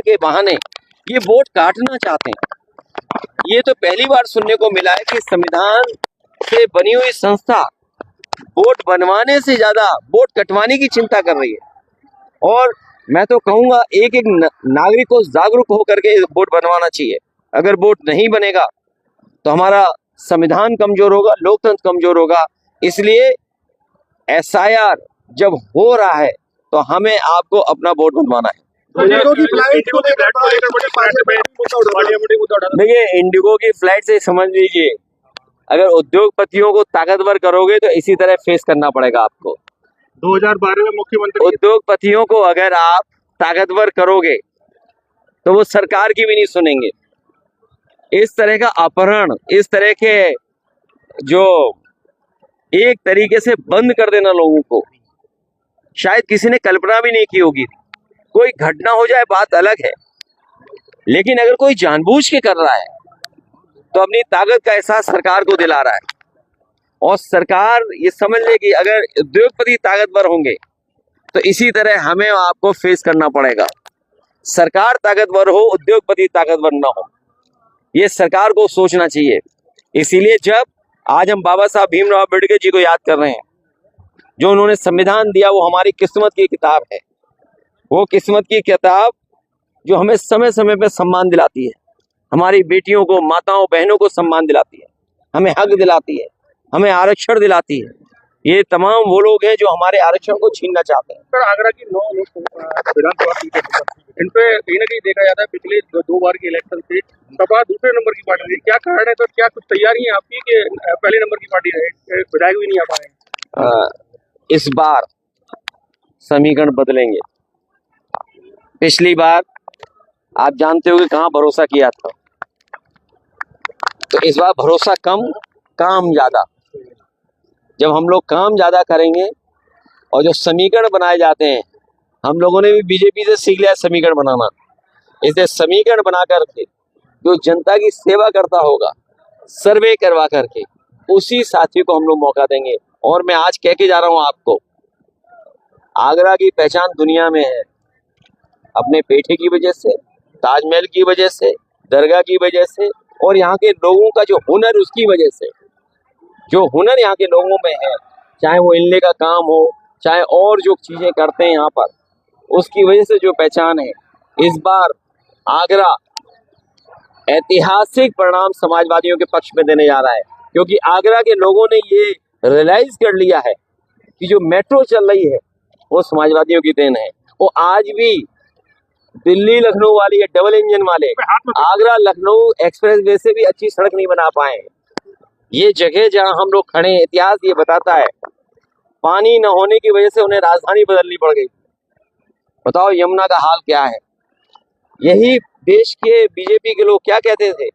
के बहाने ये वोट काटना चाहते हैं। ये तो पहली बार सुनने को मिला है कि संविधान से बनी हुई संस्था वोट बनवाने से ज्यादा वोट कटवाने की चिंता कर रही है। और मैं तो कहूंगा एक एक नागरिक को जागरूक होकर के वोट बनवाना चाहिए। अगर वोट नहीं बनेगा तो हमारा संविधान कमजोर होगा, लोकतंत्र कमजोर होगा। इसलिए एसआईआर जब हो रहा है तो हमें आपको अपना वोट बनवाना है। देखिए, इंडिगो की फ्लाइट से समझ लीजिए, अगर उद्योगपतियों को ताकतवर करोगे तो इसी तरह फेस करना पड़ेगा आपको। 2012 में मुख्यमंत्री उद्योगपतियों को अगर आप ताकतवर करोगे तो वो सरकार की भी नहीं सुनेंगे। इस तरह का अपहरण, इस तरह के जो एक तरीके से बंद कर देना लोगों को, शायद किसी ने कल्पना भी नहीं की होगी। कोई घटना हो जाए बात अलग है, लेकिन अगर कोई जानबूझ के कर रहा है तो अपनी ताकत का एहसास सरकार को दिला रहा है। और सरकार ये समझ ले कि अगर उद्योगपति ताकतवर होंगे तो इसी तरह हमें आपको फेस करना पड़ेगा। सरकार ताकतवर हो, उद्योगपति ताकतवर ना हो, ये सरकार को सोचना चाहिए। इसीलिए जब आज हम बाबा साहब भीमराव अम्बेडकर जी को याद कर रहे हैं, जो उन्होंने संविधान दिया, वो हमारी किस्मत की किताब है। वो किस्मत की किताब जो हमें समय समय पे सम्मान दिलाती है, हमारी बेटियों को, माताओं बहनों को सम्मान दिलाती है, हमें हक दिलाती है, हमें आरक्षण दिलाती है। ये तमाम वो लोग हैं जो हमारे आरक्षण को छीनना चाहते हैं। सर, आगरा की 9 विधानसभा सीटें इन पे कहीं ना कहीं देखा जाता है पिछले 2 बार की इलेक्शन से सपा दूसरे नंबर की पार्टी रही। क्या कारण है सर? क्या कुछ तैयारी है आपकी कि पहले नंबर की पार्टी रहे, विधायक भी नहीं आ पाए? इस बार समीकरण बदलेंगे। पिछली बार आप जानते हो कि कहाँ भरोसा किया था, तो इस बार भरोसा कम, काम ज्यादा। जब हम लोग काम ज्यादा करेंगे और जो समीकरण बनाए जाते हैं, हम लोगों ने भी बीजेपी से सीख लिया समीकरण बनाना। इसलिए समीकरण बना करके जो जनता की सेवा करता होगा, सर्वे करवा करके उसी साथी को हम लोग मौका देंगे। और मैं आज कह के जा रहा हूं आपको, आगरा की पहचान दुनिया में है अपने पेठे की वजह से, ताजमहल की वजह से, दरगाह की वजह से, और यहाँ के लोगों का जो हुनर, उसकी वजह से। जो हुनर यहाँ के लोगों में है, चाहे वो इनले का काम हो, चाहे और जो चीजें करते हैं यहाँ पर, उसकी वजह से जो पहचान है। इस बार आगरा ऐतिहासिक परिणाम समाजवादियों के पक्ष में देने जा रहा है, क्योंकि आगरा के लोगों ने ये रियलाइज कर लिया है कि जो मेट्रो चल रही है वो समाजवादियों की देन है। वो आज भी दिल्ली लखनऊ वाली है डबल इंजन वाले, आगरा लखनऊ एक्सप्रेस वे से भी अच्छी सड़क नहीं बना पाए। ये जगह जहां हम लोग खड़े हैं, इतिहास ये बताता है, पानी न होने की वजह से उन्हें राजधानी बदलनी पड़ गई। बताओ यमुना का हाल क्या है। यही देश के बीजेपी के लोग क्या कहते थे